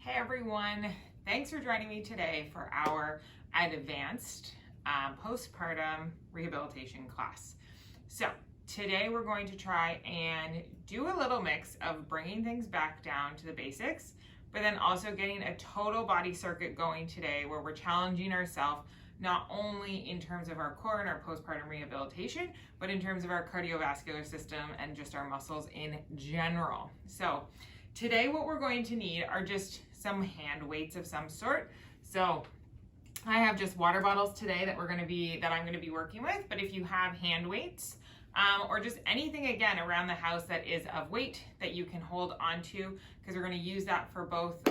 Hey everyone, thanks for joining me today for our advanced postpartum rehabilitation class. So today we're going to try and do a little mix of bringing things back down to the basics, but then also getting a total body circuit going today where we're challenging ourselves not only in terms of our core and our postpartum rehabilitation, but in terms of our cardiovascular system and just our muscles in general. So today what we're going to need are just some hand weights of some sort. So I have just water bottles today that I'm going to be working with, but if you have hand weights or just anything again around the house that is of weight that you can hold onto, because we're going to use that for both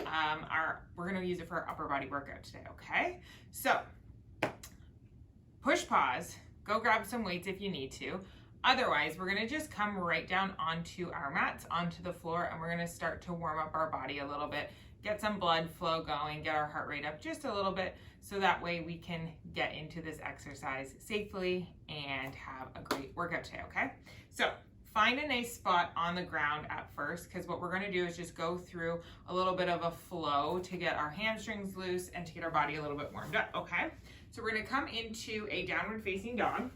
we're going to use it for our upper body workout today, okay? So push pause, go grab some weights if you need to. Otherwise, we're gonna just come right down onto our mats, onto the floor, and we're gonna start to warm up our body a little bit, get some blood flow going, get our heart rate up just a little bit, so that way we can get into this exercise safely and have a great workout today, okay? So find a nice spot on the ground at first, because what we're gonna do is just go through a little bit of a flow to get our hamstrings loose and to get our body a little bit warmed up, okay? So we're gonna come into a downward facing dog.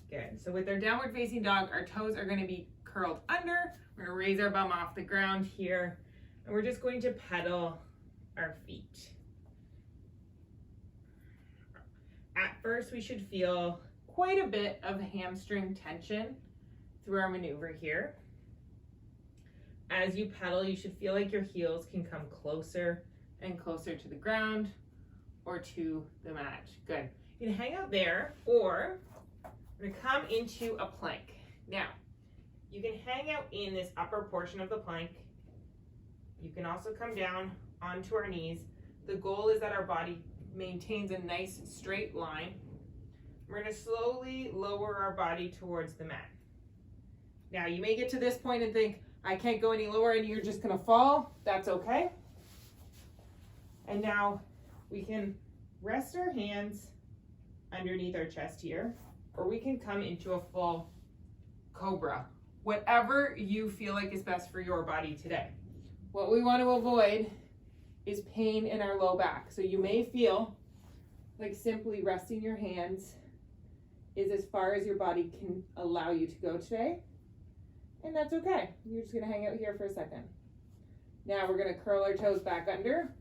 Good. So with our downward facing dog, our toes are going to be curled under. We're going to raise our bum off the ground here, and we're just going to pedal our feet. At first, we should feel quite a bit of hamstring tension through our maneuver here. As you pedal, you should feel like your heels can come closer and closer to the ground or to the mat. Good. You can hang out there, or we're going to come into a plank. Now, you can hang out in this upper portion of the plank. You can also come down onto our knees. The goal is that our body maintains a nice straight line. We're going to slowly lower our body towards the mat. Now, you may get to this point and think, I can't go any lower, and you're just going to fall. That's okay. And now we can rest our hands underneath our chest here, or we can come into a full cobra. Whatever you feel like is best for your body today. What we want to avoid is pain in our low back. So you may feel like simply resting your hands is as far as your body can allow you to go today. And that's okay. You're just going to hang out here for a second. Now we're going to curl our toes back under,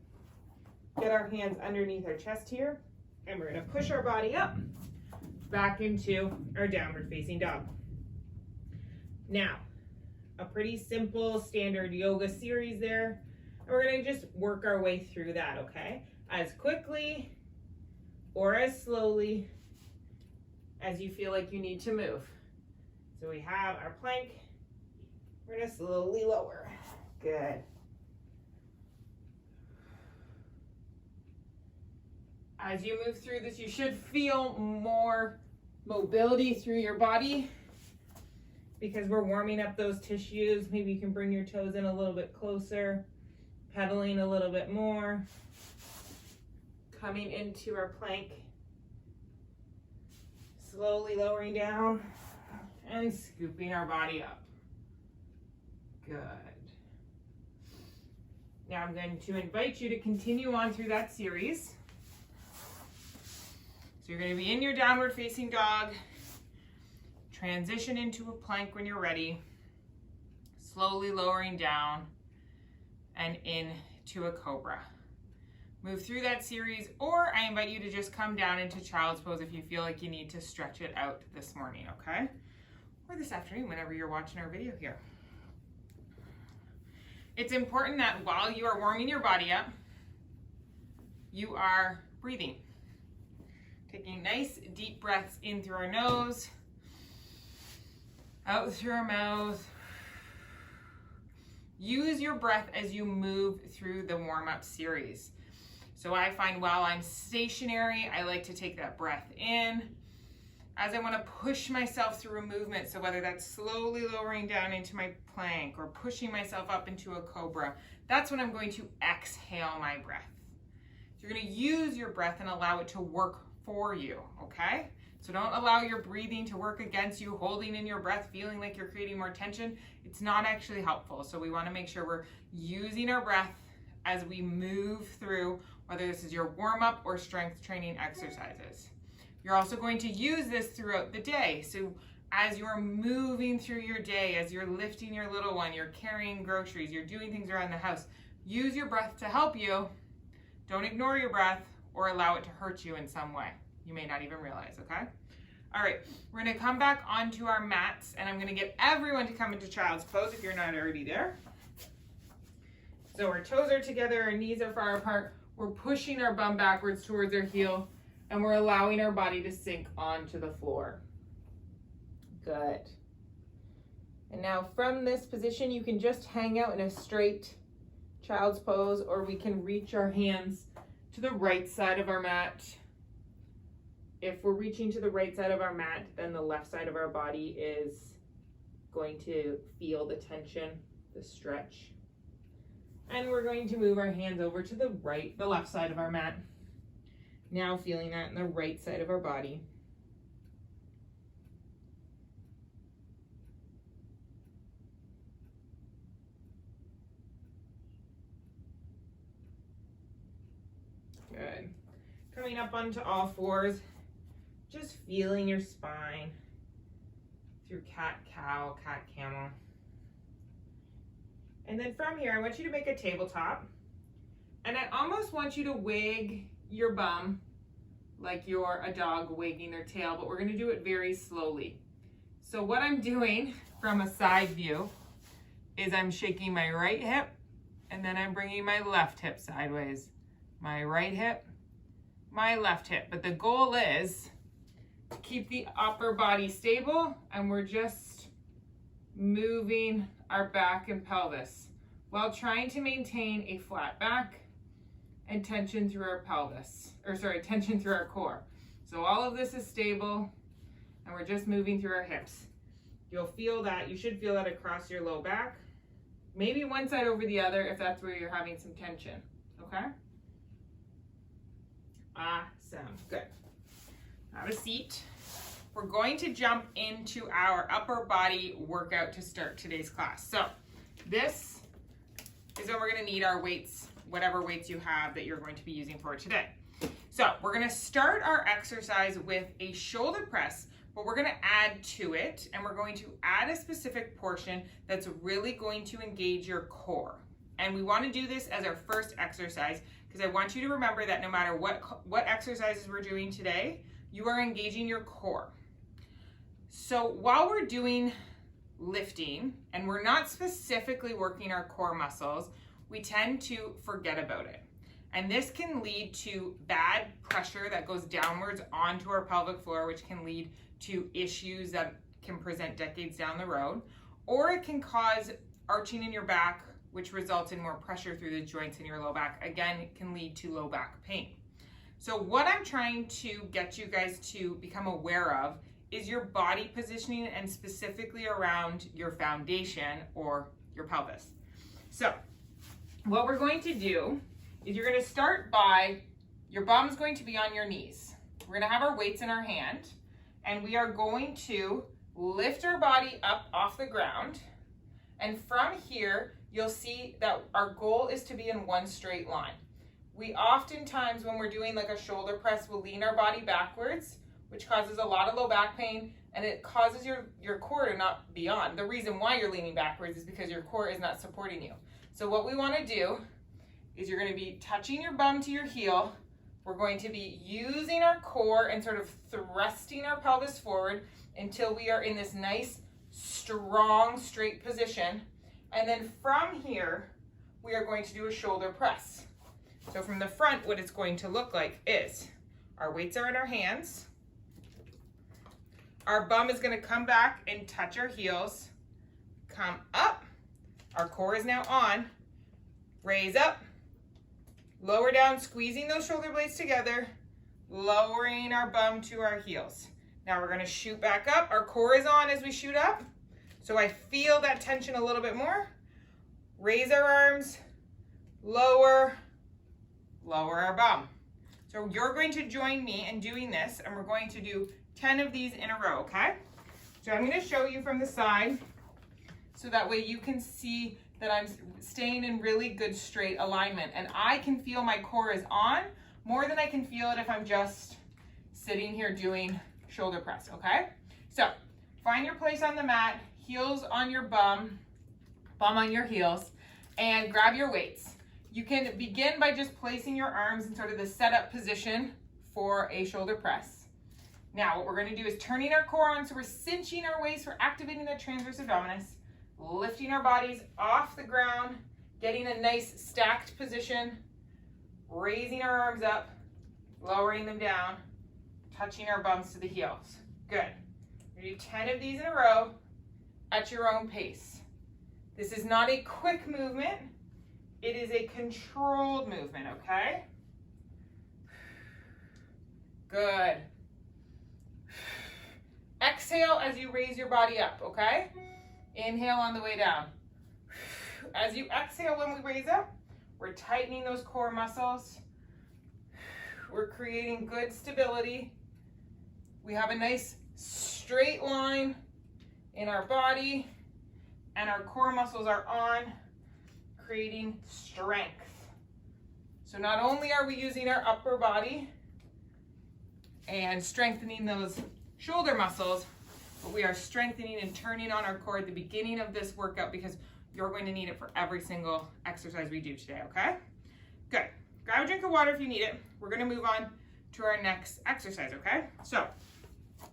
get our hands underneath our chest here, and we're going to push our body up back into our downward facing dog. Now, a pretty simple standard yoga series there. And we're going to just work our way through that, okay? As quickly or as slowly as you feel like you need to move. So we have our plank. We're going to slowly lower. Good. As you move through this, you should feel more mobility through your body because we're warming up those tissues. Maybe you can bring your toes in a little bit closer, pedaling a little bit more, coming into our plank, slowly lowering down and scooping our body up. Good. Now I'm going to invite you to continue on through that series. So you're going to be in your downward facing dog, transition into a plank when you're ready, slowly lowering down and into a cobra. Move through that series, or I invite you to just come down into child's pose if you feel like you need to stretch it out this morning, okay? Or this afternoon, whenever you're watching our video here. It's important that while you are warming your body up, you are breathing. Taking nice deep breaths in through our nose, out through our mouth. Use your breath as you move through the warm-up series. So I find while I'm stationary, I like to take that breath in. As I want to push myself through a movement, so whether that's slowly lowering down into my plank or pushing myself up into a cobra, that's when I'm going to exhale my breath. So you're going to use your breath and allow it to work for you, okay? So don't allow your breathing to work against you, holding in your breath, feeling like you're creating more tension. It's not actually helpful. So we want to make sure we're using our breath as we move through, whether this is your warm-up or strength training exercises. You're also going to use this throughout the day. So as you're moving through your day, as you're lifting your little one, you're carrying groceries, you're doing things around the house, use your breath to help you. Don't ignore your breath or allow it to hurt you in some way. You may not even realize, okay? All right, we're gonna come back onto our mats, and I'm gonna get everyone to come into child's pose if you're not already there. So our toes are together, our knees are far apart. We're pushing our bum backwards towards our heel, and we're allowing our body to sink onto the floor. Good. And now from this position, you can just hang out in a straight child's pose, or we can reach our hands to the right side of our mat. If we're reaching to the right side of our mat, then the left side of our body is going to feel the tension, the stretch. And we're going to move our hands over to the left side of our mat. Now feeling that in the right side of our body. Good. Coming up onto all fours, just feeling your spine through cat-cow, cat-camel. And then from here, I want you to make a tabletop. And I almost want you to wag your bum like you're a dog wagging their tail, but we're gonna do it very slowly. So what I'm doing from a side view is I'm shaking my right hip, and then I'm bringing my left hip sideways. My right hip, my left hip. But the goal is to keep the upper body stable, and we're just moving our back and pelvis while trying to maintain a flat back and tension through our pelvis, tension through our core. So all of this is stable, and we're just moving through our hips. You'll feel that, you should feel that across your low back, maybe one side over the other if that's where you're having some tension, okay? Awesome, good. Have a seat. We're going to jump into our upper body workout to start today's class. So this is when we're gonna need our weights, whatever weights you have that you're going to be using for today. So we're gonna start our exercise with a shoulder press, but we're gonna add to it, and we're going to add a specific portion that's really going to engage your core. And we wanna do this as our first exercise, because I want you to remember that no matter what exercises we're doing today, you are engaging your core. So while we're doing lifting, and we're not specifically working our core muscles, we tend to forget about it. And this can lead to bad pressure that goes downwards onto our pelvic floor, which can lead to issues that can present decades down the road, or it can cause arching in your back, which results in more pressure through the joints in your low back. Again, it can lead to low back pain. So what I'm trying to get you guys to become aware of is your body positioning, and specifically around your foundation or your pelvis. So what we're going to do is you're going to start by, your bum's going to be on your knees. We're going to have our weights in our hand, and we are going to lift our body up off the ground. And from here, you'll see that our goal is to be in one straight line. We oftentimes, when we're doing like a shoulder press, will lean our body backwards, which causes a lot of low back pain, and it causes your core to not be on. The reason why you're leaning backwards is because your core is not supporting you. So what we want to do is you're going to be touching your bum to your heel. We're going to be using our core and sort of thrusting our pelvis forward until we are in this nice, strong, straight position. And then from here, we are going to do a shoulder press. So from the front, what it's going to look like is our weights are in our hands. Our bum is going to come back and touch our heels, come up. Our core is now on. Raise up, lower down, squeezing those shoulder blades together, lowering our bum to our heels. Now we're going to shoot back up. Our core is on as we shoot up. So I feel that tension a little bit more. Raise our arms, lower our bum. So you're going to join me in doing this, and we're going to do 10 of these in a row, okay? So I'm gonna show you from the side so that way you can see that I'm staying in really good straight alignment, and I can feel my core is on more than I can feel it if I'm just sitting here doing shoulder press, okay? So find your place on the mat, heels on your bum on your heels, and grab your weights. You can begin by just placing your arms in sort of the setup position for a shoulder press. Now what we're going to do is turning our core on, so we're cinching our waist, we're activating the transverse abdominis, lifting our bodies off the ground, getting a nice stacked position, raising our arms up, lowering them down, touching our bums to the heels. Good. We're going to do 10 of these in a row at your own pace. This is not a quick movement. It is a controlled movement, okay? Good. Exhale as you raise your body up, okay? Inhale on the way down. As you exhale when we raise up, we're tightening those core muscles. We're creating good stability. We have a nice straight line in our body, and our core muscles are on, creating strength. So not only are we using our upper body and strengthening those shoulder muscles, but we are strengthening and turning on our core at the beginning of this workout, because you're going to need it for every single exercise we do today, okay? Good. Grab a drink of water if you need it. We're gonna move on to our next exercise, okay? So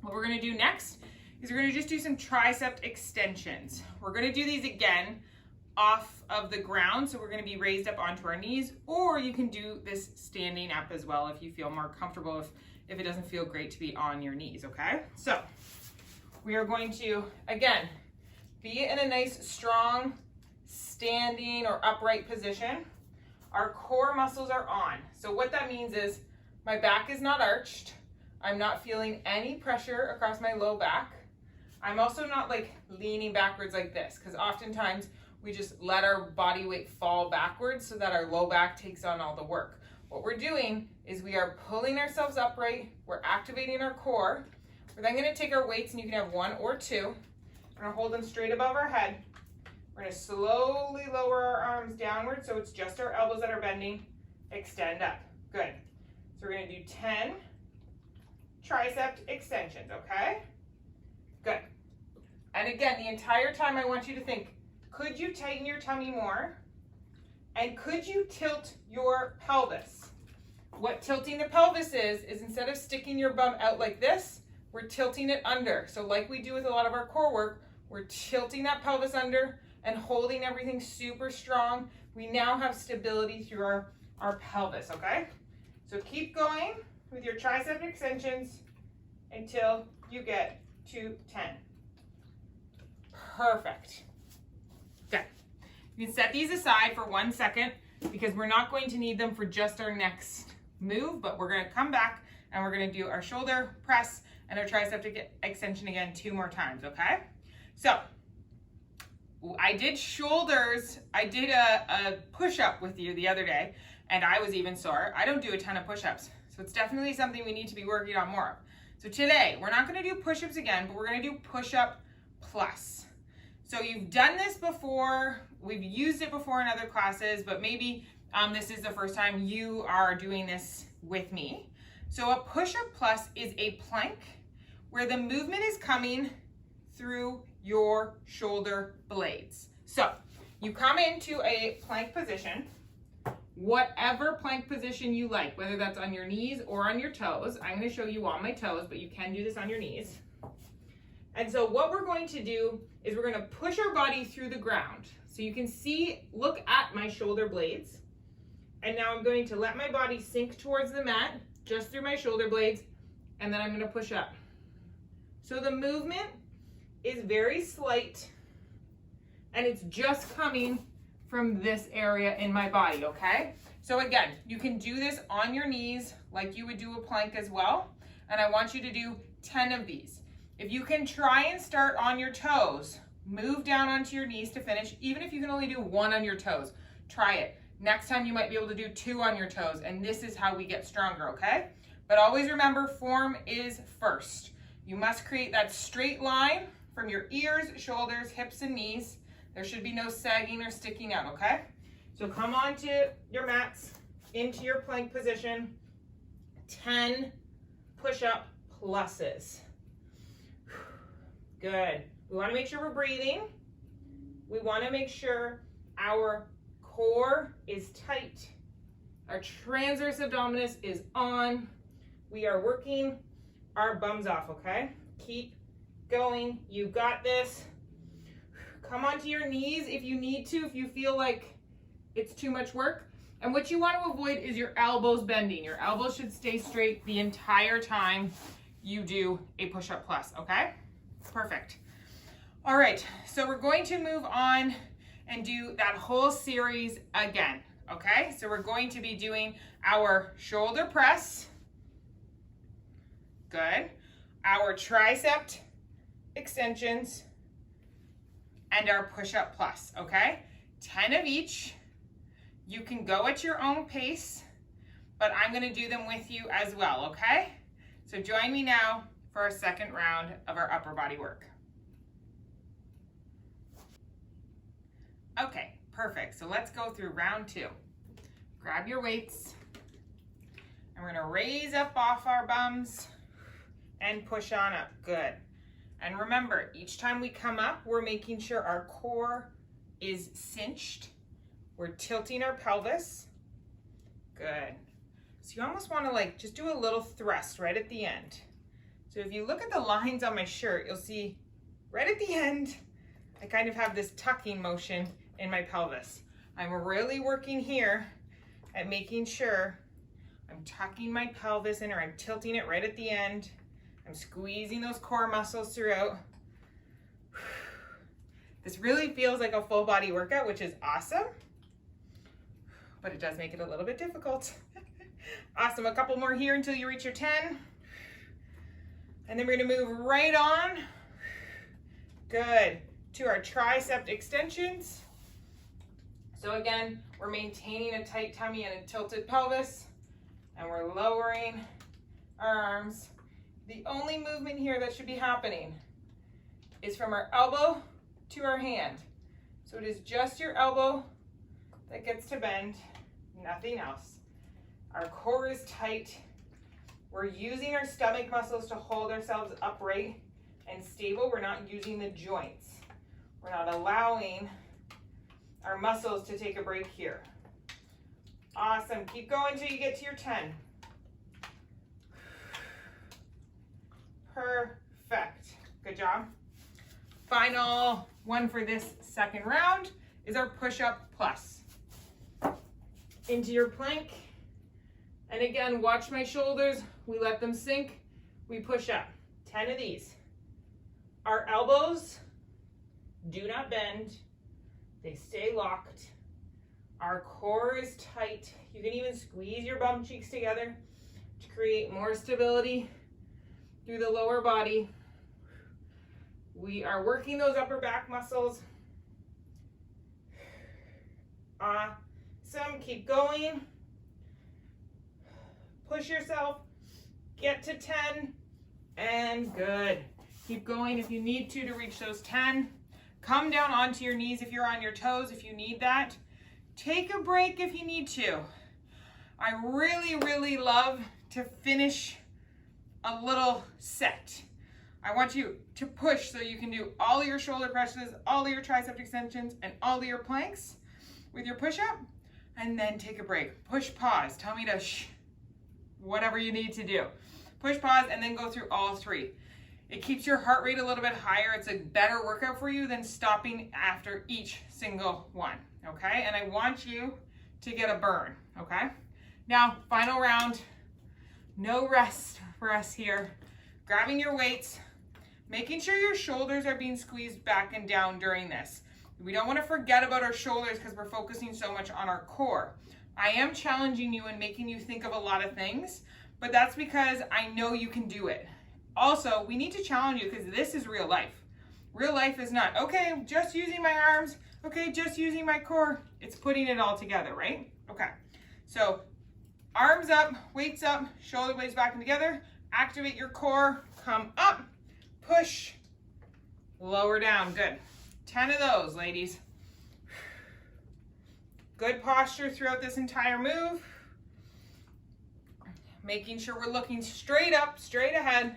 what we're gonna do next is we're gonna just do some tricep extensions. We're gonna do these again off of the ground, so we're gonna be raised up onto our knees, or you can do this standing up as well if you feel more comfortable, if it doesn't feel great to be on your knees, okay? So we are going to, again, be in a nice, strong, standing or upright position. Our core muscles are on. So what that means is my back is not arched. I'm not feeling any pressure across my low back. I'm also not like leaning backwards like this, because oftentimes we just let our body weight fall backwards so that our low back takes on all the work. What we're doing is we are pulling ourselves upright, we're activating our core. We're then gonna take our weights, and you can have 1 or 2. We're gonna hold them straight above our head. We're gonna slowly lower our arms downward, so it's just our elbows that are bending. Extend up. Good. So we're gonna do 10 tricep extensions, okay? Good. And again, the entire time I want you to think, could you tighten your tummy more? And could you tilt your pelvis? What tilting the pelvis is instead of sticking your bum out like this, we're tilting it under. So like we do with a lot of our core work, we're tilting that pelvis under and holding everything super strong. We now have stability through our pelvis, okay? So keep going with your tricep extensions until you get to 10. Perfect. Good. You can set these aside for 1 second, because we're not going to need them for just our next move, but we're going to come back and we're going to do our shoulder press and our tricep extension again 2 more times, okay? So I did shoulders. I did a push-up with you the other day, and I was even sore. I don't do a ton of push-ups, so it's definitely something we need to be working on more of. So today, we're not gonna do push-ups again, but we're gonna do push-up plus. So you've done this before, we've used it before in other classes, but maybe this is the first time you are doing this with me. So a push-up plus is a plank where the movement is coming through your shoulder blades. So you come into a plank position, whatever plank position you like, whether that's on your knees or on your toes. I'm going to show you on my toes, but you can do this on your knees. And so what we're going to do is we're going to push our body through the ground. So you can see, look at my shoulder blades. And now I'm going to let my body sink towards the mat, just through my shoulder blades, and then I'm going to push up. So the movement is very slight, and it's just coming from this area in my body, okay? So again, you can do this on your knees like you would do a plank as well, and I want you to do 10 of these. If you can try and start on your toes, move down onto your knees to finish. Even if you can only do 1 on your toes, try it. Next time you might be able to do 2 on your toes, and this is how we get stronger, okay? But always remember, form is first. You must create that straight line from your ears, shoulders, hips, and knees. There should be no sagging or sticking out, okay? So come onto your mats, into your plank position. 10 push-up pluses. Good. We want to make sure we're breathing. We want to make sure our core is tight. Our transverse abdominis is on. We are working our bums off, okay? Keep going. You got this. Come onto your knees if you need to, if you feel like it's too much work. And what you want to avoid is your elbows bending. Your elbows should stay straight the entire time you do a push-up plus, okay? Perfect. All right, so we're going to move on and do that whole series again, okay? So we're going to be doing our shoulder press. Good. Our tricep extensions and our push-up plus, okay? 10 of each. You can go at your own pace, but I'm gonna do them with you as well, okay? So join me now for our second round of our upper body work. Okay, perfect. So let's go through round 2. Grab your weights, and we're gonna raise up off our bums and push on up. Good. And remember, each time we come up, we're making sure our core is cinched. We're tilting our pelvis. Good. So you almost want to like just do a little thrust right at the end. So if you look at the lines on my shirt, you'll see right at the end, I kind of have this tucking motion in my pelvis. I'm really working here at making sure I'm tucking my pelvis in, or I'm tilting it right at the end. I'm squeezing those core muscles throughout. This really feels like a full body workout, which is awesome, but it does make it a little bit difficult. Awesome, a couple more here until you reach your 10. And then we're gonna move right on. Good, to our tricep extensions. So again, we're maintaining a tight tummy and a tilted pelvis, and we're lowering our arms. The only movement here that should be happening is from our elbow to our hand. So it is just your elbow that gets to bend, nothing else. Our core is tight. We're using our stomach muscles to hold ourselves upright and stable. We're not using the joints. We're not allowing our muscles to take a break here. Awesome. Keep going until you get to your 10. Perfect. Good job. Final one for this second round is our push-up plus. Into your plank. And again, watch my shoulders. We let them sink. We push up. 10 of these. Our elbows do not bend. They stay locked. Our core is tight. You can even squeeze your bum cheeks together to create more stability through the lower body. We are working those upper back muscles. Awesome. Keep going. Push yourself. Get to 10. And good. Keep going if you need to reach those 10. Come down onto your knees if you're on your toes, if you need that. Take a break if you need to. I really, really love to finish a little set. I want you to push so you can do all of your shoulder presses, all of your tricep extensions, and all of your planks with your push-up, and then take a break. Push, pause. Tell me to whatever you need to do. Push, pause, and then go through all 3. It keeps your heart rate a little bit higher. It's a better workout for you than stopping after each single one, okay? And I want you to get a burn, okay? Now, final round. No rest for us here. Grabbing your weights, making sure your shoulders are being squeezed back and down during this. We don't want to forget about our shoulders because we're focusing so much on our core. I am challenging you and making you think of a lot of things, but that's because I know you can do it. Also, we need to challenge you because this is real life. Real life is not, okay, I'm just using my arms, okay, just using my core. It's putting it all together, right? Okay, so arms up, weights up, shoulder blades back and together. Activate your core, come up, push, lower down, good. 10 of those, ladies. Good posture throughout this entire move. Making sure we're looking straight up, straight ahead.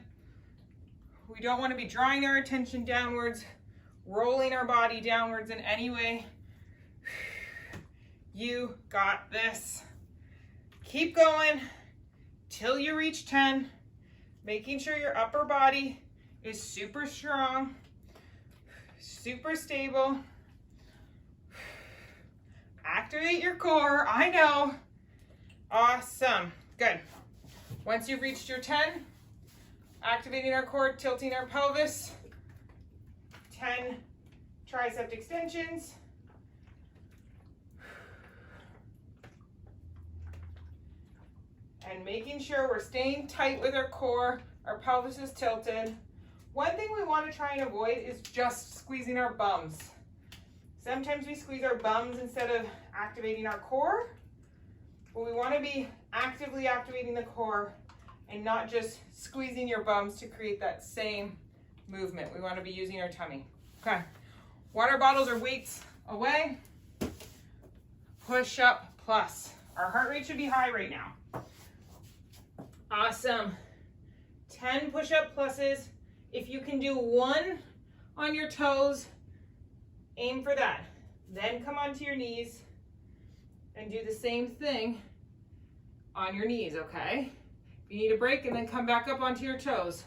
We don't want to be drawing our attention downwards, rolling our body downwards in any way. You got this. Keep going till you reach 10. Making sure your upper body is super strong, super stable. Activate your core, I know. Awesome, good. Once you've reached your 10, activating our core, tilting our pelvis, 10 tricep extensions. And making sure we're staying tight with our core, our pelvis is tilted. One thing we want to try and avoid is just squeezing our bums. Sometimes we squeeze our bums instead of activating our core, but we want to be actively activating the core and not just squeezing your bums to create that same movement. We want to be using our tummy. Okay, water bottles or weights away. Push up plus. Our heart rate should be high right now. Awesome. 10 push-up pluses. If you can do one on your toes, aim for that. Then come onto your knees and do the same thing on your knees, okay? If you need a break, and then come back up onto your toes.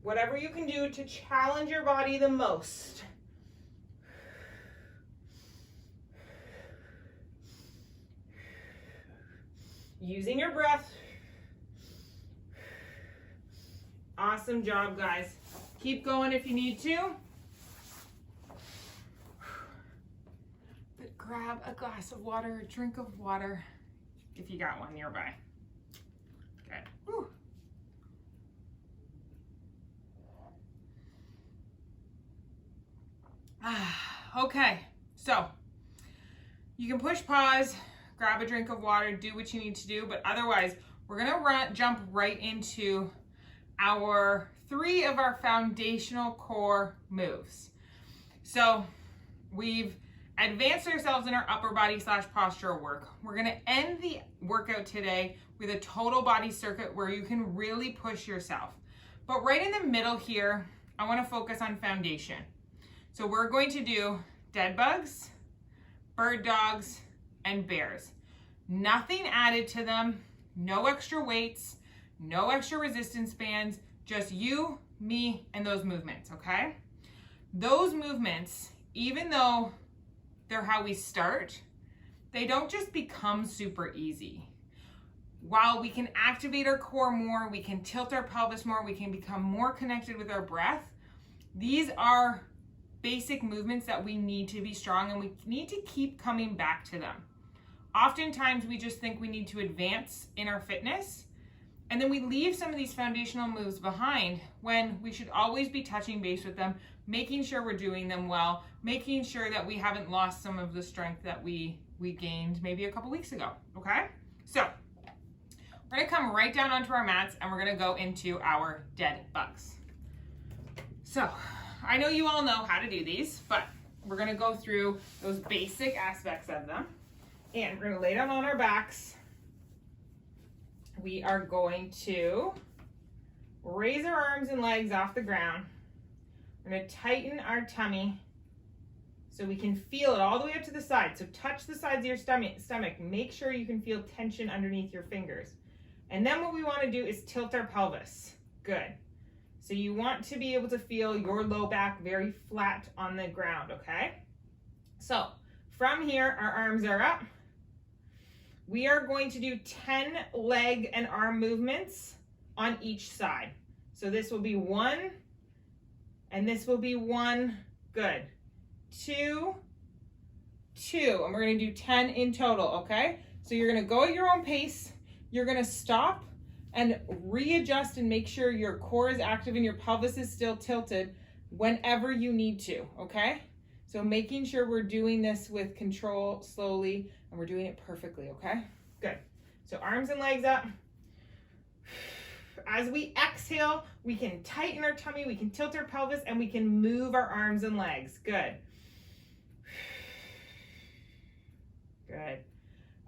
Whatever you can do to challenge your body the most. Using your breath. Awesome job, guys. Keep going if you need to. But grab a glass of water, a drink of water, if you got one nearby. Good. Whew. Okay, so you can push pause, grab a drink of water, do what you need to do, but otherwise we're gonna jump right into our 3 of our foundational core moves. So we've advanced ourselves in our upper body / postural work. We're gonna end the workout today with a total body circuit where you can really push yourself. But right in the middle here, I wanna focus on foundation. So we're going to do dead bugs, bird dogs, and bears. Nothing added to them, no extra weights, no extra resistance bands, just you, me, and those movements, okay? Those movements, even though they're how we start, they don't just become super easy. While we can activate our core more, we can tilt our pelvis more, we can become more connected with our breath, these are basic movements that we need to be strong, and we need to keep coming back to them. Oftentimes we just think we need to advance in our fitness, and then we leave some of these foundational moves behind when we should always be touching base with them, making sure we're doing them well, making sure that we haven't lost some of the strength that we gained maybe a couple weeks ago, okay? So we're gonna come right down onto our mats and we're gonna go into our dead bugs. So I know you all know how to do these, but we're gonna go through those basic aspects of them. And we're gonna lay down on our backs. We are going to raise our arms and legs off the ground. We're gonna tighten our tummy so we can feel it all the way up to the side. So touch the sides of your stomach. Make sure you can feel tension underneath your fingers. And then what we wanna do is tilt our pelvis. Good. So you want to be able to feel your low back very flat on the ground, okay? So from here, our arms are up. We are going to do 10 leg and arm movements on each side. So this will be 1, and this will be 1, good. 2, 2, and we're gonna do 10 in total, okay? So you're gonna go at your own pace, you're gonna stop and readjust and make sure your core is active and your pelvis is still tilted whenever you need to, okay? So making sure we're doing this with control, slowly, and we're doing it perfectly, okay? Good. So arms and legs up. As we exhale, we can tighten our tummy, we can tilt our pelvis, and we can move our arms and legs. Good. Good.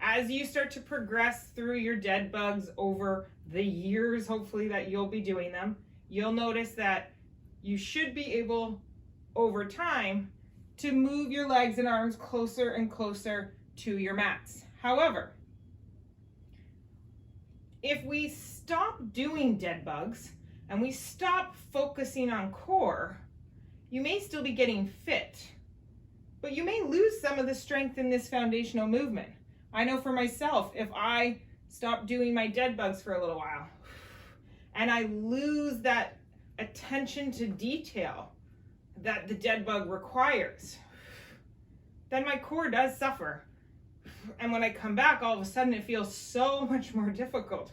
As you start to progress through your dead bugs over the years, hopefully, that you'll be doing them, you'll notice that you should be able, over time, to move your legs and arms closer and closer to your mats. However, if we stop doing dead bugs and we stop focusing on core, you may still be getting fit, but you may lose some of the strength in this foundational movement. I know for myself, if I stop doing my dead bugs for a little while and I lose that attention to detail that the dead bug requires, then my core does suffer. And when I come back, all of a sudden it feels so much more difficult.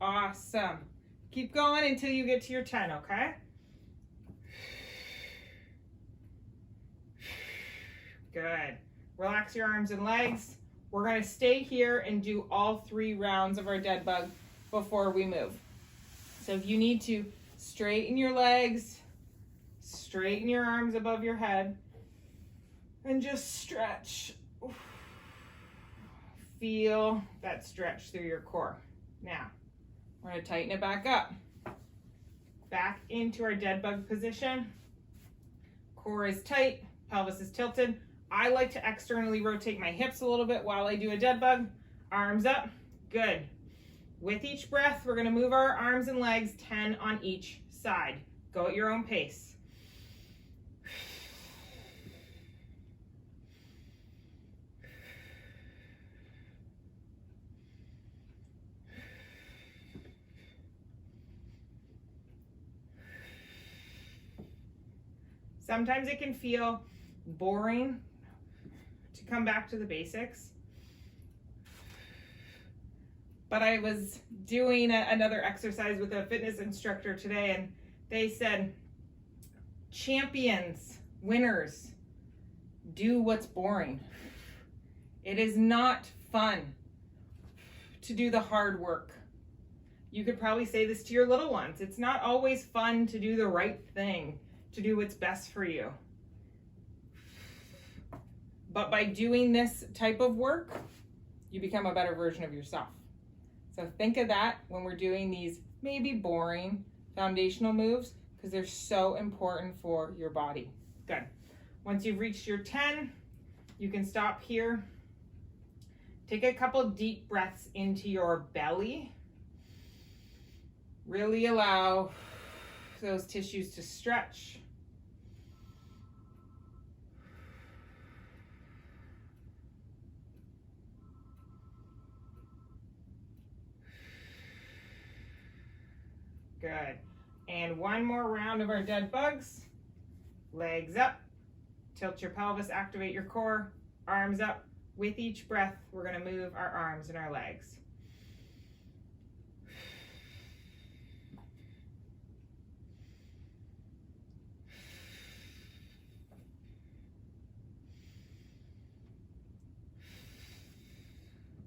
Awesome. Keep going until you get to your 10, okay? Good. Relax your arms and legs. We're going to stay here and do all 3 rounds of our dead bug before we move. So if you need to straighten your legs, straighten your arms above your head, and just stretch. Feel that stretch through your core. Now, we're going to tighten it back up. Back into our dead bug position. Core is tight, pelvis is tilted. I like to externally rotate my hips a little bit while I do a dead bug. Arms up. Good. With each breath, we're going to move our arms and legs 10 on each side. Go at your own pace. Sometimes it can feel boring to come back to the basics. But I was doing another exercise with a fitness instructor today, and they said, champions, winners, do what's boring. It is not fun to do the hard work. You could probably say this to your little ones. It's not always fun to do the right thing, to do what's best for you. But by doing this type of work, you become a better version of yourself. So think of that when we're doing these maybe boring foundational moves, because they're so important for your body. Good. Once you've reached your 10, you can stop here. Take a couple deep breaths into your belly. Really allow those tissues to stretch. Good. And one more round of our dead bugs. Legs up. Tilt your pelvis, activate your core. Arms up. With each breath, we're going to move our arms and our legs.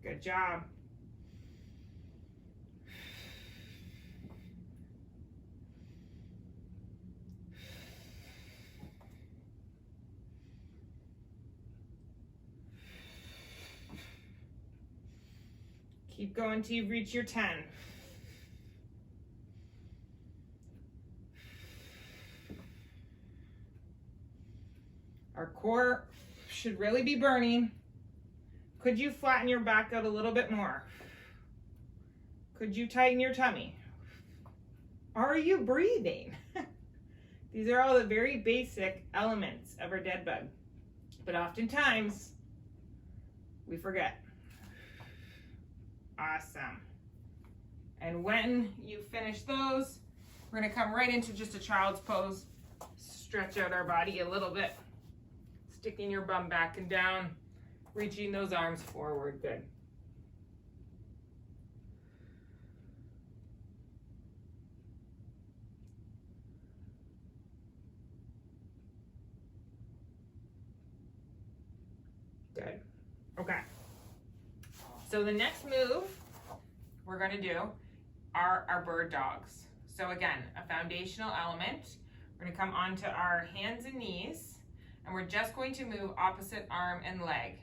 Good job. Keep going till you reach your 10. Our core should really be burning. Could you flatten your back out a little bit more? Could you tighten your tummy? Are you breathing? These are all the very basic elements of our dead bug. But oftentimes, we forget. Awesome. And when you finish those, we're going to come right into just a child's pose. Stretch out our body a little bit. Sticking your bum back and down. Reaching those arms forward. Good. Good. Okay. So the next move we're going to do are our bird dogs. So again, a foundational element. We're going to come onto our hands and knees, and we're just going to move opposite arm and leg.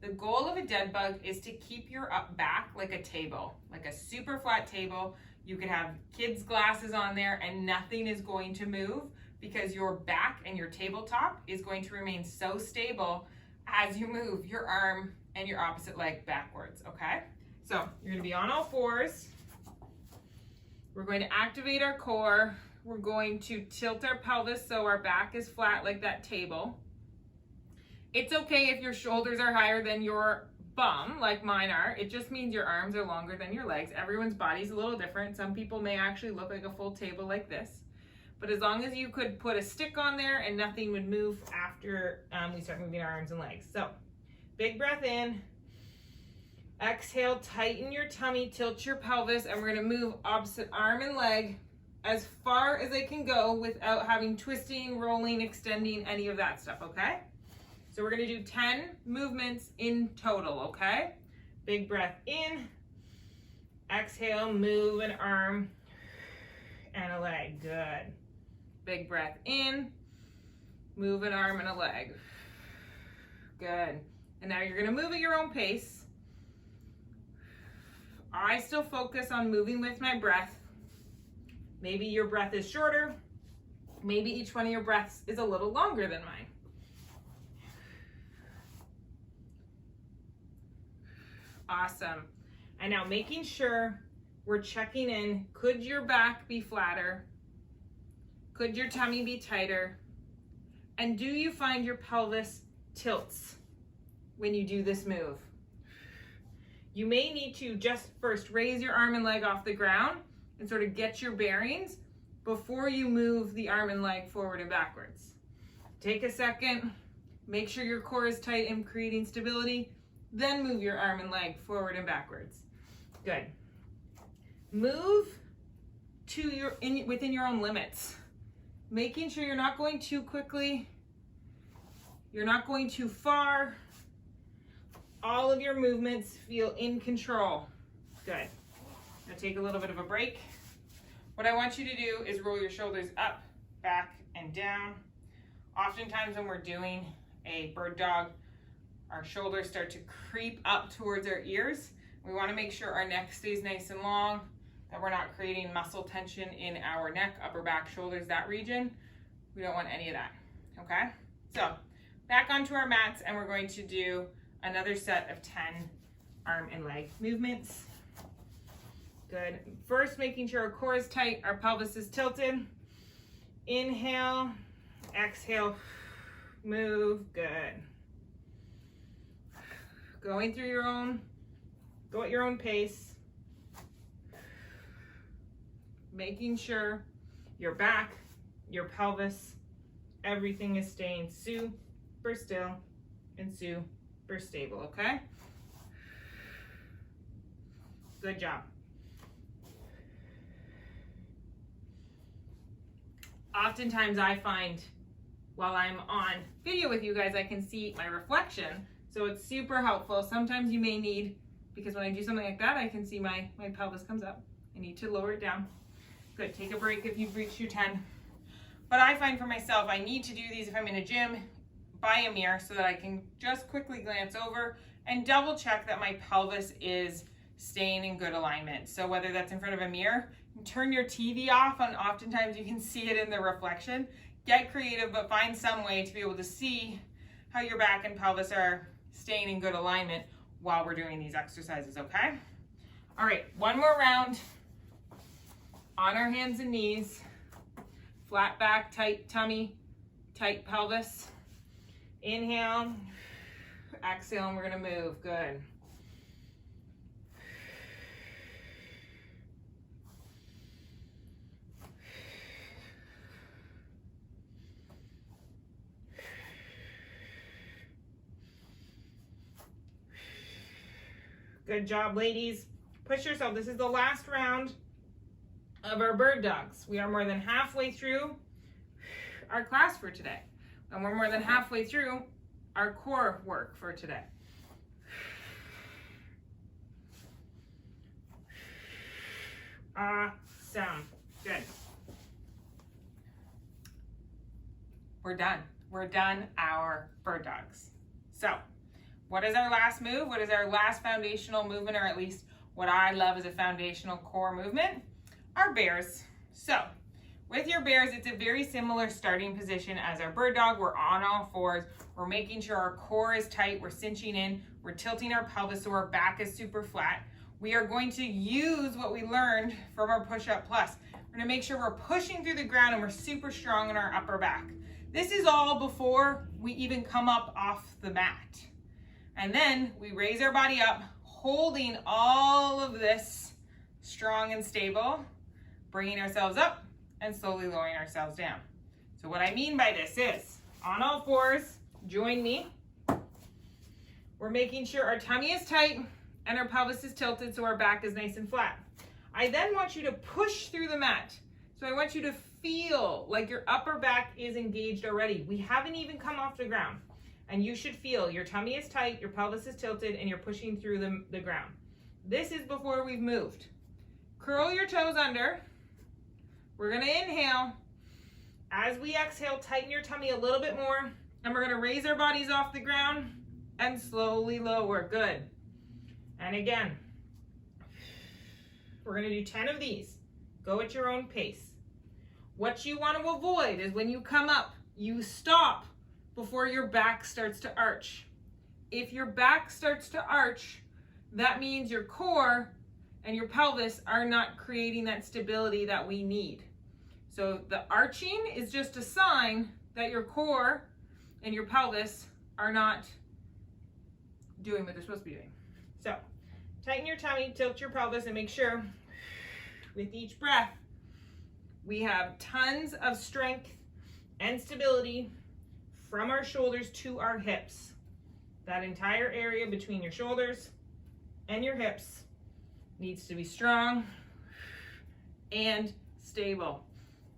The goal of a dead bug is to keep your back like a table, like a super flat table. You could have kids' glasses on there and nothing is going to move because your back and your tabletop is going to remain so stable as you move your arm and your opposite leg backwards, okay? So you're going to be on all fours. We're going to activate our core. We're going to tilt our pelvis so our back is flat like that table. It's okay if your shoulders are higher than your bum, like mine are. It just means your arms are longer than your legs. Everyone's body's a little different. Some people may actually look like a full table like this. But as long as you could put a stick on there and nothing would move after we start moving our arms and legs. So, big breath in. Exhale, tighten your tummy, tilt your pelvis, and we're gonna move opposite arm and leg as far as it can go without having twisting, rolling, extending, any of that stuff, okay? So we're gonna do 10 movements in total, okay? Big breath in. Exhale, move an arm and a leg, good. Big breath in, move an arm and a leg, good. And now you're gonna move at your own pace. I still focus on moving with my breath. Maybe your breath is shorter. Maybe each one of your breaths is a little longer than mine. Awesome. And now making sure we're checking in. Could your back be flatter? Could your tummy be tighter? And do you find your pelvis tilts when you do this move? You may need to just first raise your arm and leg off the ground and sort of get your bearings before you move the arm and leg forward and backwards. Take a second, make sure your core is tight and creating stability, then move your arm and leg forward and backwards. Good. Move to within your own limits. Making sure you're not going too quickly, you're not going too far. All of your movements feel in control. Good. Now take a little bit of a break. What I want you to do is roll your shoulders up, back, and down. Oftentimes when we're doing a bird dog, our shoulders start to creep up towards our ears. We want to make sure our neck stays nice and long, that we're not creating muscle tension in our neck, upper back, shoulders, that region. We don't want any of that, okay? So back onto our mats, and we're going to do another set of 10 arm and leg movements. Good. First, making sure our core is tight, our pelvis is tilted. Inhale, exhale, move, good. Go at your own pace. Making sure your back, your pelvis, everything is staying super still and super stable, okay? Good job. Oftentimes I find while I'm on video with you guys, I can see my reflection. So it's super helpful. Sometimes you may need, because when I do something like that, I can see my pelvis comes up. I need to lower it down. Good, take a break if you've reached your 10. But I find for myself, I need to do these if I'm in a gym by a mirror so that I can just quickly glance over and double check that my pelvis is staying in good alignment. So whether that's in front of a mirror, turn your TV off, and oftentimes you can see it in the reflection. Get creative, but find some way to be able to see how your back and pelvis are staying in good alignment while we're doing these exercises, okay? All right, one more round on our hands and knees. Flat back, tight tummy, tight pelvis. Inhale, exhale, and we're gonna move, good. Good job, ladies. Push yourself. This is the last round of our bird dogs. We are more than halfway through our class for today. And we're more than halfway through our core work for today. Awesome. Good. We're done. We're done our bird dogs. So, what is our last move? What is our last foundational movement, or at least what I love as a foundational core movement? Our bears. So, with your bears, it's a very similar starting position as our bird dog. We're on all fours. We're making sure our core is tight. We're cinching in. We're tilting our pelvis so our back is super flat. We are going to use what we learned from our push-up plus. We're gonna make sure we're pushing through the ground and we're super strong in our upper back. This is all before we even come up off the mat. And then we raise our body up, holding all of this strong and stable, bringing ourselves up and slowly lowering ourselves down. So what I mean by this is, on all fours, join me. We're making sure our tummy is tight and our pelvis is tilted so our back is nice and flat. I then want you to push through the mat. So I want you to feel like your upper back is engaged already. We haven't even come off the ground. And you should feel your tummy is tight, your pelvis is tilted, and you're pushing through the ground. This is before we've moved. Curl your toes under. We're gonna inhale. As we exhale, tighten your tummy a little bit more, and we're gonna raise our bodies off the ground and slowly lower. Good. And again, we're gonna do 10 of these. Go at your own pace. What you want to avoid is when you come up, you stop before your back starts to arch. If your back starts to arch, that means your core and your pelvis are not creating that stability that we need. So the arching is just a sign that your core and your pelvis are not doing what they're supposed to be doing. So tighten your tummy, tilt your pelvis, and make sure with each breath we have tons of strength and stability from our shoulders to our hips. That entire area between your shoulders and your hips needs to be strong and stable.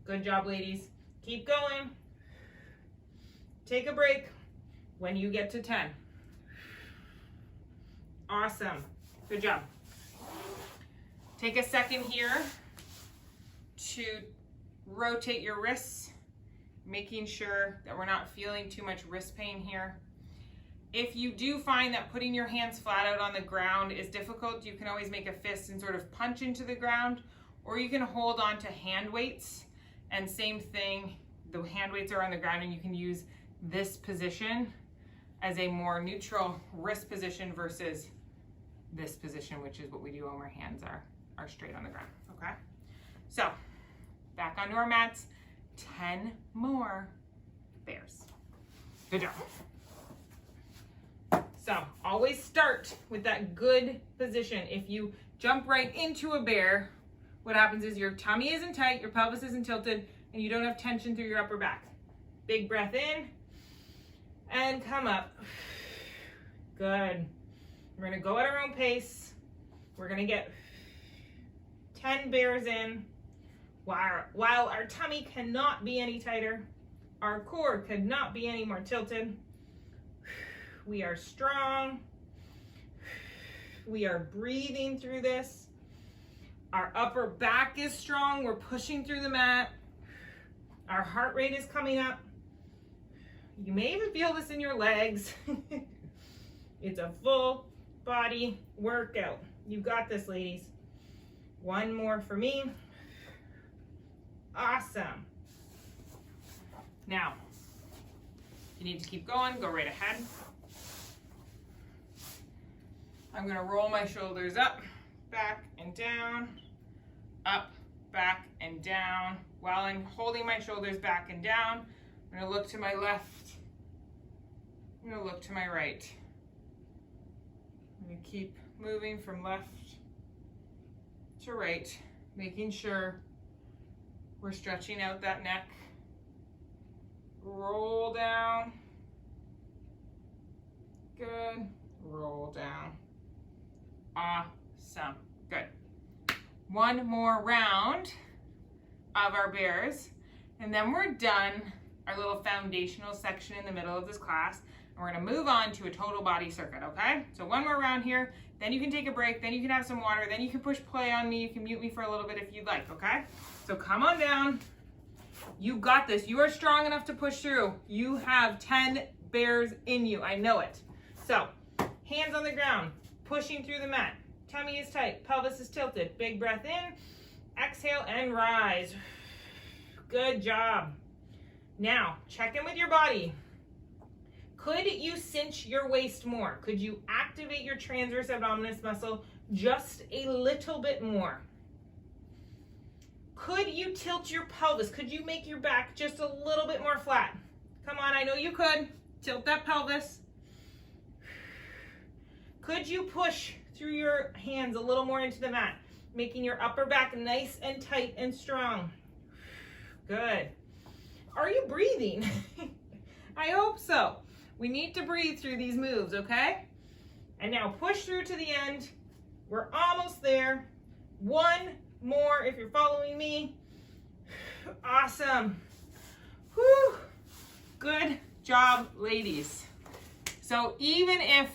Good job, ladies. Keep going. Take a break when you get to 10. Awesome. Good job. Take a second here to rotate your wrists, making sure that we're not feeling too much wrist pain here. If you do find that putting your hands flat out on the ground is difficult, you can always make a fist and sort of punch into the ground, or you can hold on to hand weights, and same thing, the hand weights are on the ground and you can use this position as a more neutral wrist position versus this position, which is what we do when our hands are straight on the ground, okay? So, back onto our mats, 10 more bears. Good job. So, always start with that good position. If you jump right into a bear, what happens is your tummy isn't tight, your pelvis isn't tilted, and you don't have tension through your upper back. Big breath in, and come up. Good. We're gonna go at our own pace. We're gonna get 10 bears in. While our tummy cannot be any tighter, our core could not be any more tilted. We are strong. We are breathing through this. Our upper back is strong. We're pushing through the mat. Our heart rate is coming up. You may even feel this in your legs. It's a full body workout. You got this, ladies. One more for me. Awesome. Now, you need to keep going, go right ahead. I'm gonna roll my shoulders up, back and down, up, back and down. While I'm holding my shoulders back and down, I'm gonna look to my left, I'm gonna look to my right. I'm gonna keep moving from left to right, making sure we're stretching out that neck. Roll down. Good. Roll down. Awesome. Good. One more round of our bears, and then we're done our little foundational section in the middle of this class. And we're gonna move on to a total body circuit, okay? So one more round here, then you can take a break, then you can have some water, then you can push play on me, you can mute me for a little bit if you'd like, okay? So come on down. You got this. You are strong enough to push through. You have 10 bears in you. I know it. So hands on the ground, pushing through the mat. Tummy is tight, pelvis is tilted. Big breath in, exhale and rise. Good job. Now, check in with your body. Could you cinch your waist more? Could you activate your transverse abdominis muscle just a little bit more? Could you tilt your pelvis? Could you make your back just a little bit more flat? Come on, I know you could. Tilt that pelvis. Could you push through your hands a little more into the mat, making your upper back nice and tight and strong? Good. Are you breathing? I hope so. We need to breathe through these moves, okay? And now push through to the end. We're almost there. One more if you're following me. Awesome. Whew. Good job, ladies. So even if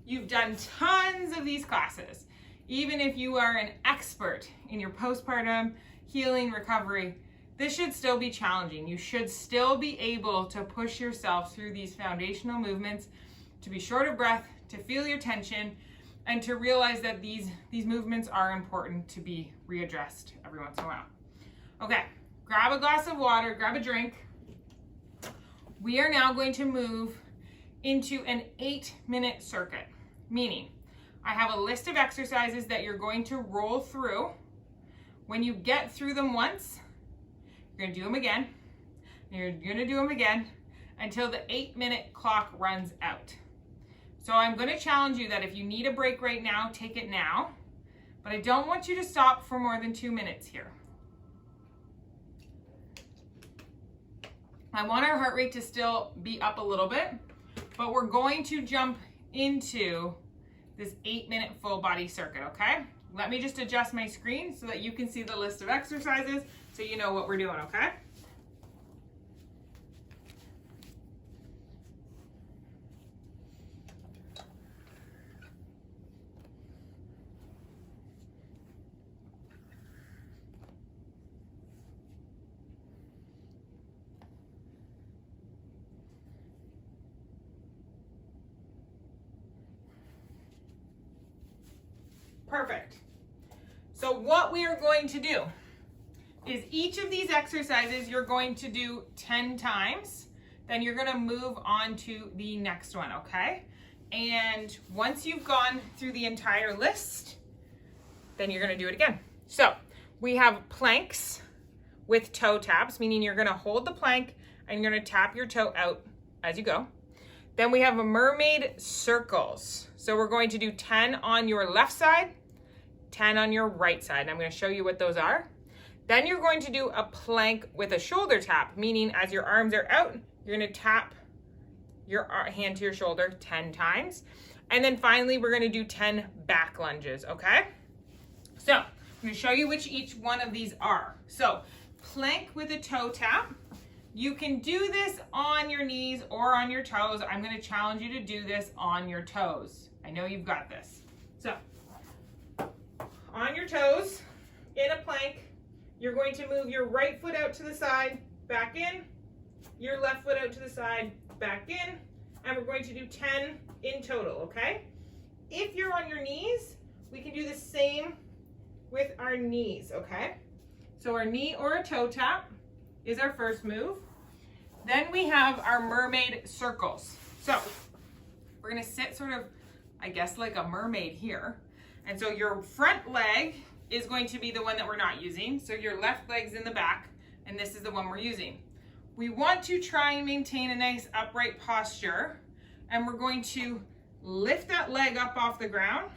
you've done tons of these classes, even if you are an expert in your postpartum healing recovery, this should still be challenging. You should still be able to push yourself through these foundational movements, to be short of breath, to feel your tension, and to realize that these movements are important to be readdressed every once in a while. Okay, grab a glass of water, grab a drink. We are now going to move into an 8-minute circuit, meaning I have a list of exercises that you're going to roll through. When you get through them once, you're gonna do them again, and you're gonna do them again until the 8-minute clock runs out. So I'm gonna challenge you that if you need a break right now, take it now, but I don't want you to stop for more than 2 minutes here. I want our heart rate to still be up a little bit, but we're going to jump into this 8-minute full body circuit, okay? Let me just adjust my screen so that you can see the list of exercises so you know what we're doing, okay? Perfect. So what we are going to do is each of these exercises you're going to do 10 times, then you're gonna move on to the next one, okay? And once you've gone through the entire list, then you're gonna do it again. So we have planks with toe taps, meaning you're gonna hold the plank and you're gonna tap your toe out as you go. Then we have a mermaid circles. So we're going to do 10 on your left side, 10 on your right side. And I'm going to show you what those are. Then you're going to do a plank with a shoulder tap, meaning as your arms are out, you're going to tap your hand to your shoulder 10 times. And then finally, we're going to do 10 back lunges, okay? So I'm going to show you which each one of these are. So plank with a toe tap. You can do this on your knees or on your toes. I'm going to challenge you to do this on your toes. I know you've got this. So on your toes, in a plank, you're going to move your right foot out to the side, back in, your left foot out to the side, back in, and we're going to do 10 in total, okay? If you're on your knees, we can do the same with our knees, okay? So our knee or a toe tap is our first move. Then we have our mermaid circles. So we're gonna sit sort of, I guess, like a mermaid here. And so your front leg is going to be the one that we're not using. So your left leg's in the back, and this is the one we're using. We want to try and maintain a nice upright posture, and we're going to lift that leg up off the ground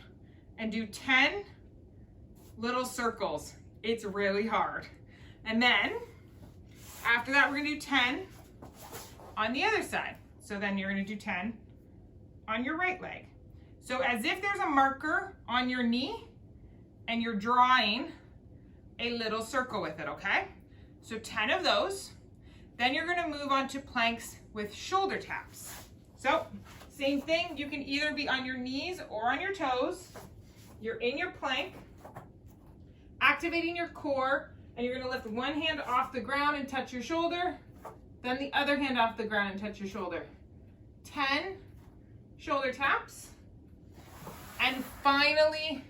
and do 10 little circles. It's really hard. And then after that, we're gonna do 10 on the other side. So then you're gonna do 10 on your right leg. So as if there's a marker on your knee and you're drawing a little circle with it, okay? So 10 of those. Then you're gonna move on to planks with shoulder taps. So, same thing, you can either be on your knees or on your toes. You're in your plank, activating your core, and you're gonna lift one hand off the ground and touch your shoulder, then the other hand off the ground and touch your shoulder. 10 shoulder taps, and finally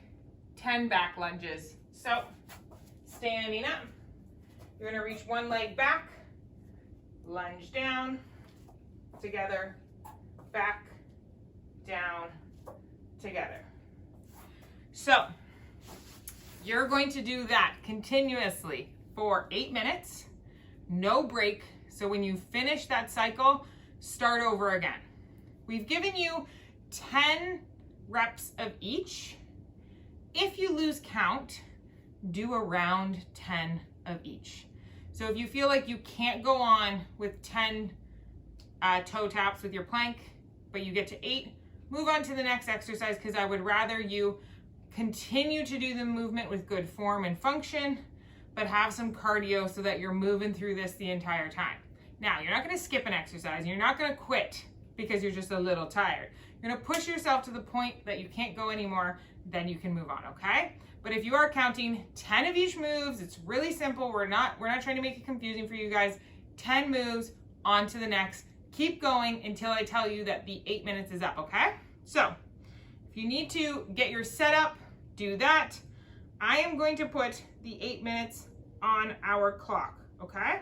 10 back lunges. So, standing up, you're gonna reach one leg back, lunge down, together, back, down, together. So, you're going to do that continuously for 8 minutes, no break. So when you finish that cycle, start over again. We've given you 10 reps of each. If you lose count, do around 10 of each. So if you feel like you can't go on with 10 toe taps with your plank, but you get to 8, move on to the next exercise, because I would rather you continue to do the movement with good form and function, but have some cardio so that you're moving through this the entire time. Now, you're not gonna skip an exercise. You're not gonna quit because you're just a little tired. You're gonna push yourself to the point that you can't go anymore, then you can move on, okay? But if you are counting 10 of each moves, it's really simple. We're not trying to make it confusing for you guys. 10 moves, on to the next. Keep going until I tell you that the 8 minutes is up, okay? So, if you need to get your setup, do that. I am going to put the 8 minutes on our clock, okay?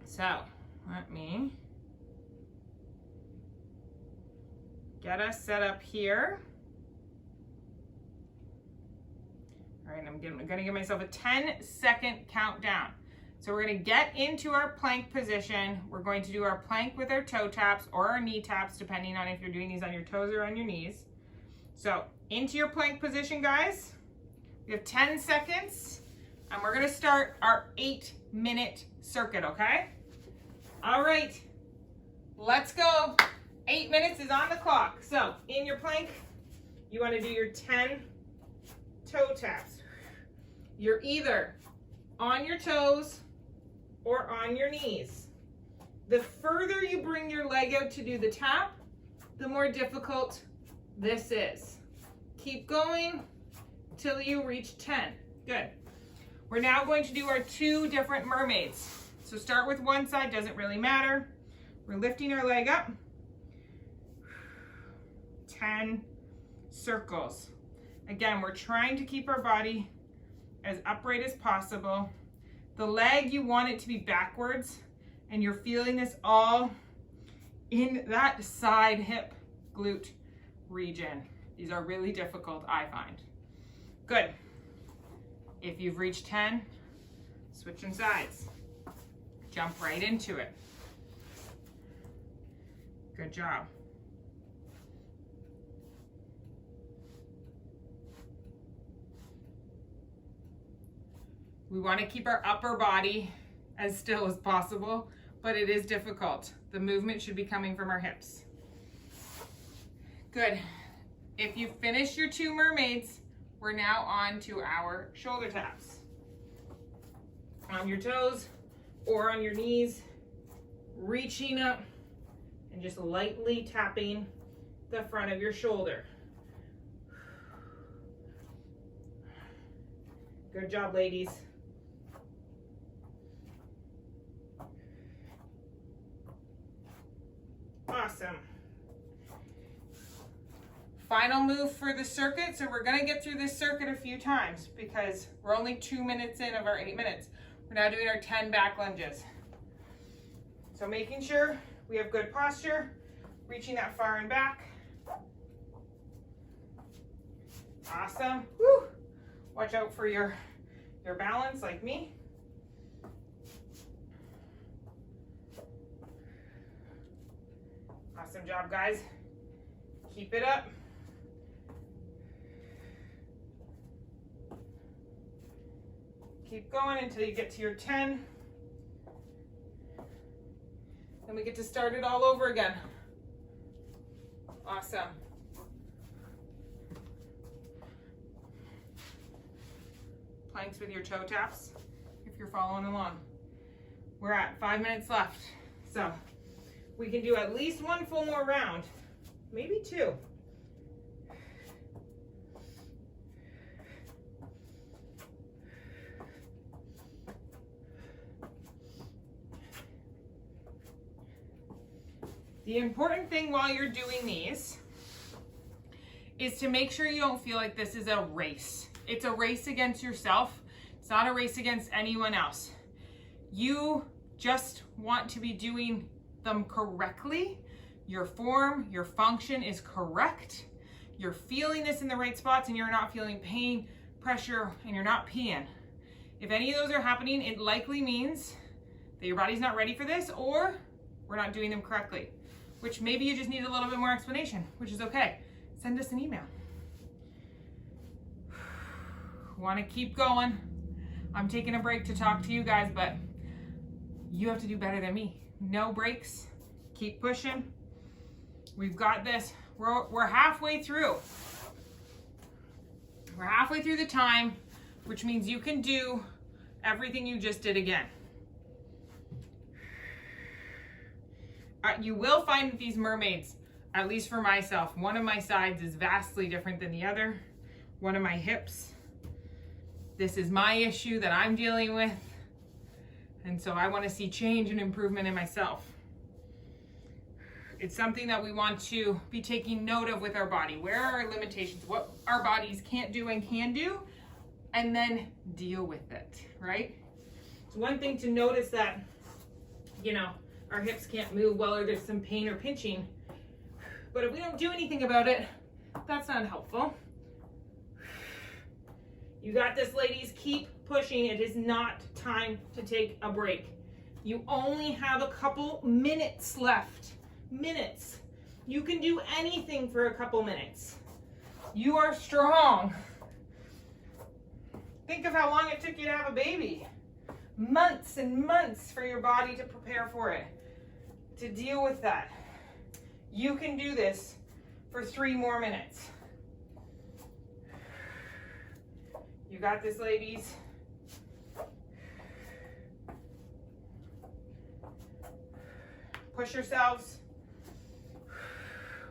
So, let me get us set up here. All right, I'm gonna give myself a 10-second countdown. So we're gonna get into our plank position. We're going to do our plank with our toe taps or our knee taps, depending on if you're doing these on your toes or on your knees. So into your plank position, guys. We have 10 seconds, and we're gonna start our 8-minute circuit, okay? All right, let's go. 8 minutes is on the clock. So in your plank, you wanna do your 10 toe taps. You're either on your toes or on your knees. The further you bring your leg out to do the tap, the more difficult this is. Keep going till you reach 10. Good. We're now going to do our 2 different mermaids. So start with one side, doesn't really matter. We're lifting our leg up. 10 circles. Again, we're trying to keep our body as upright as possible. The leg, you want it to be backwards, and you're feeling this all in that side hip glute region. These are really difficult, I find. Good. If you've reached 10, switching sides. Jump right into it. Good job. We want to keep our upper body as still as possible, but it is difficult. The movement should be coming from our hips. Good. If you finish your 2 mermaids, we're now on to our shoulder taps. On your toes or on your knees, reaching up and just lightly tapping the front of your shoulder. Good job, ladies. Awesome. Final move for the circuit. So we're gonna get through this circuit a few times because we're only 2 minutes in of our 8 minutes. We're now doing our 10 back lunges. So making sure we have good posture, reaching that far and back. Awesome. Woo. Watch out for your balance like me. Awesome job, guys. Keep it up. Keep going until you get to your 10. Then we get to start it all over again. Awesome. Planks with your toe taps, if you're following along. We're at 5 minutes left. So We can do at least one full more round, maybe two. The important thing while you're doing these is to make sure you don't feel like this is a race. It's a race against yourself. It's not a race against anyone else. You just want to be doing them correctly. Your form, your function is correct. You're feeling this in the right spots and you're not feeling pain, pressure, and you're not peeing. If any of those are happening, it likely means that your body's not ready for this or we're not doing them correctly, which maybe you just need a little bit more explanation, which is okay. Send us an email. Want to keep going. I'm taking a break to talk to you guys, but you have to do better than me. No breaks. Keep pushing. We've got this. We're halfway through. We're halfway through the time, which means you can do everything you just did again. You will find that these mermaids, at least for myself, one of my sides is vastly different than the other. One of my hips. This is my issue that I'm dealing with. And so I want to see change and improvement in myself. It's something that we want to be taking note of with our body. Where are our limitations? What our bodies can't do and can do, and then deal with it, right? It's one thing to notice that, you know, our hips can't move well or there's some pain or pinching. But if we don't do anything about it, that's not helpful. You got this, ladies. Keep pushing. It is not time to take a break. You only have a couple minutes left. Minutes. You can do anything for a couple minutes. You are strong. Think of how long it took you to have a baby. Months and months for your body to prepare for it, to deal with that. You can do this for 3 more minutes. You got this, ladies. Push yourselves.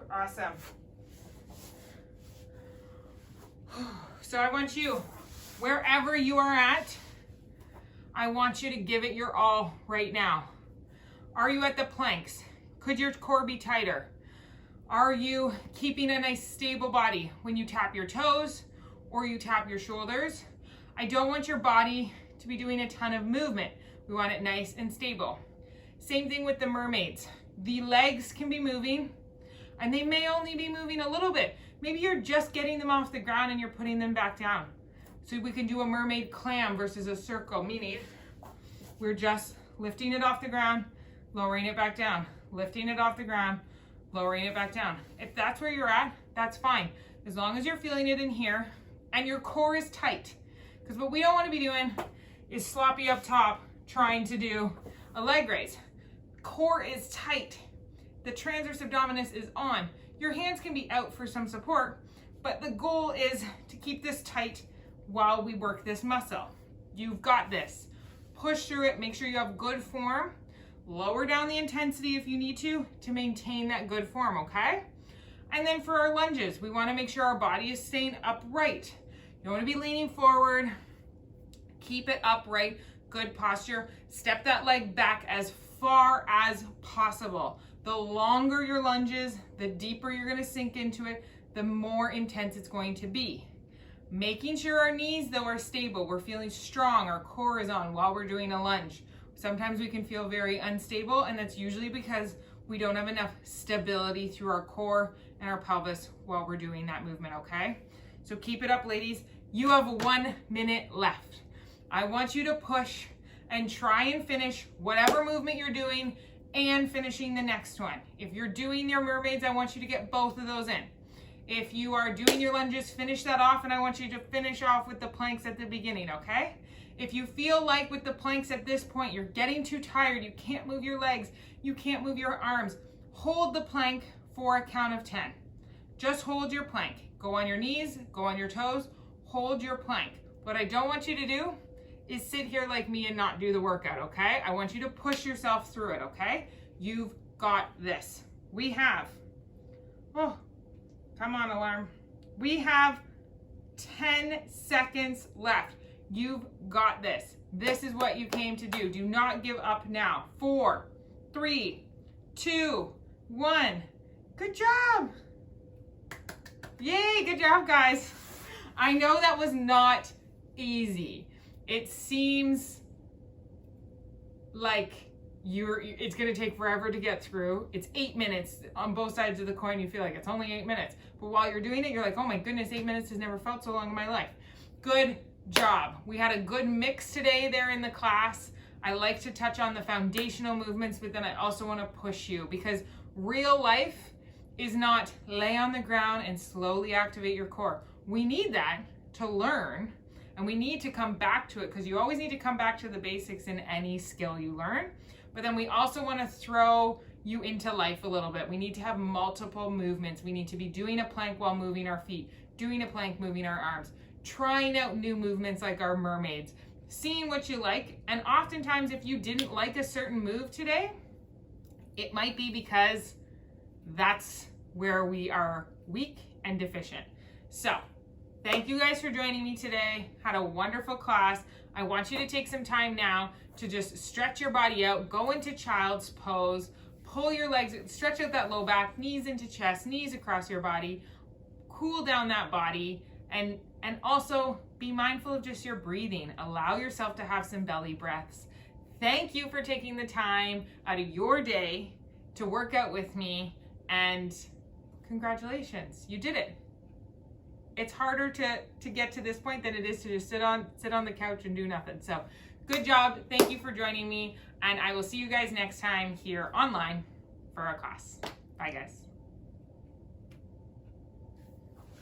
Awesome. So I want you, wherever you are at, I want you to give it your all right now. Are you at the planks? Could your core be tighter? Are you keeping a nice stable body when you tap your toes or you tap your shoulders? I don't want your body to be doing a ton of movement. We want it nice and stable. Same thing with the mermaids. The legs can be moving and they may only be moving a little bit. Maybe you're just getting them off the ground and you're putting them back down. So we can do a mermaid clam versus a circle, meaning we're just lifting it off the ground, lowering it back down, lifting it off the ground, lowering it back down. If that's where you're at, that's fine. As long as you're feeling it in here and your core is tight. Because what we don't want to be doing is sloppy up top trying to do a leg raise. Core is tight. The transverse abdominis is on. Your hands can be out for some support, but the goal is to keep this tight while we work this muscle. You've got this. Push through it. Make sure you have good form. Lower down the intensity if you need to maintain that good form, okay? And then for our lunges, we want to make sure our body is staying upright. You don't want to be leaning forward. Keep it upright. Good posture. Step that leg back as far as possible. The longer your lunges, the deeper you're going to sink into it, the more intense it's going to be. Making sure our knees, though, are stable. We're feeling strong. Our core is on while we're doing a lunge. Sometimes we can feel very unstable, and that's usually because we don't have enough stability through our core and our pelvis while we're doing that movement, okay? So keep it up, ladies. You have 1 minute left. I want you to push and try and finish whatever movement you're doing and finishing the next one. If you're doing your mermaids, I want you to get both of those in. If you are doing your lunges, finish that off, and I want you to finish off with the planks at the beginning, okay? If you feel like with the planks at this point, you're getting too tired, you can't move your legs, you can't move your arms, hold the plank for a count of 10. Just hold your plank. Go on your knees, go on your toes, hold your plank. What I don't want you to do is sit here like me and not do the workout, okay? I want you to push yourself through it, okay? You've got this. We have, oh, come on, alarm. We have 10 seconds left. You've got this. This is what you came to do. Do not give up now. 4, 3, 2, 1. Good job. Yay, good job, guys. I know that was not easy. It seems like it's gonna take forever to get through. It's 8 minutes on both sides of the coin. You feel like it's only 8 minutes. But while you're doing it, you're like, oh my goodness, 8 minutes has never felt so long in my life. Good job. We had a good mix today there in the class. I like to touch on the foundational movements, but then I also want to push you, because real life is not lay on the ground and slowly activate your core. We need that to learn, and we need to come back to it, because you always need to come back to the basics in any skill you learn. But then we also want to throw you into life a little bit. We need to have multiple movements. We need to be doing a plank while moving our feet, doing a plank, moving our arms, trying out new movements like our mermaids, seeing what you like. And oftentimes, if you didn't like a certain move today, it might be because that's where we are weak and deficient. So thank you guys for joining me today. Had a wonderful class. I want you to take some time now to just stretch your body out, go into child's pose, pull your legs, stretch out that low back, knees into chest, knees across your body, cool down that body, and also be mindful of just your breathing. Allow yourself to have some belly breaths. Thank you for taking the time out of your day to work out with me, and congratulations, you did it. It's harder to get to this point than it is to just sit on the couch and do nothing. So good job. Thank you for joining me, and I will see you guys next time here online for our class. Bye, guys.